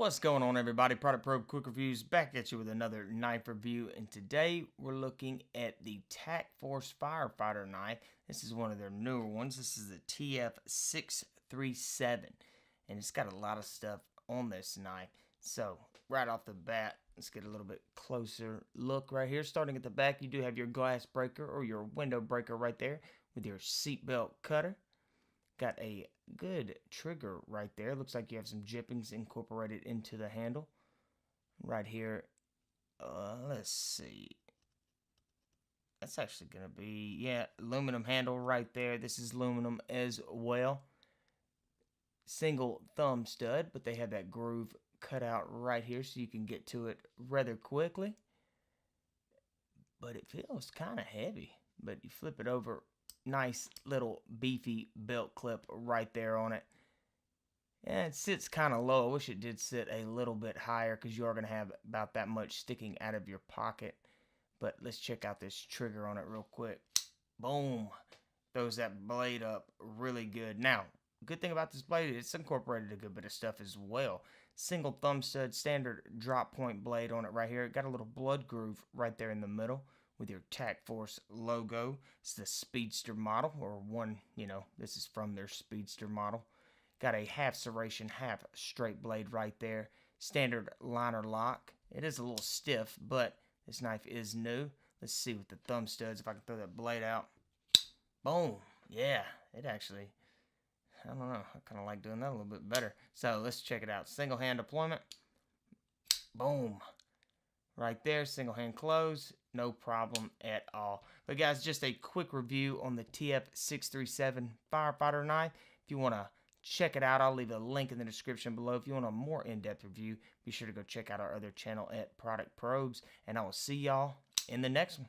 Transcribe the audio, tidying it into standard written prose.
What's going on, everybody? Product Probe Quick Reviews back at you with another knife review, and today we're looking at the TAC Force Firefighter knife. This is one of their newer ones. This is the TF-637, and it's got a lot of stuff on this knife. So right off the bat, let's get a little bit closer look right here. Starting at the back, you do have your glass breaker or your window breaker right there with your seatbelt cutter. Got a good trigger right there. Looks like you have some jippings incorporated into the handle. Right here, let's see. That's actually going to be, yeah, aluminum handle right there. This is aluminum as well. Single thumb stud, but they have that groove cut out right here so you can get to it rather quickly. But it feels kind of heavy. But you flip it over, nice little beefy belt clip right there on it. And it sits kind of low. I wish it did sit a little bit higher because you are going to have about that much sticking out of your pocket. But let's check out this trigger on it real quick. Boom. Throws that blade up really good. Now, good thing about this blade, it's incorporated a good bit of stuff as well. Single thumb stud, standard drop point blade on it right here. It got a little blood groove right there in the middle with your TAC Force logo. It's the Speedster model, or one, this is from their Speedster model. Got a half serration, half straight blade right there. Standard liner lock. It is a little stiff, but this knife is new. Let's see with the thumb studs if I can throw that blade out. Boom. Yeah, it actually, I don't know. I kind of like doing that a little bit better. So let's check it out. Single hand deployment. Boom. Right there, single hand close, no problem at all. But guys, just a quick review on the TF-637 Firefighter knife. If you want to check it out, I'll leave a link in the description below. If you want a more in-depth review, be sure to go check out our other channel at Product Probes. And I will see y'all in the next one.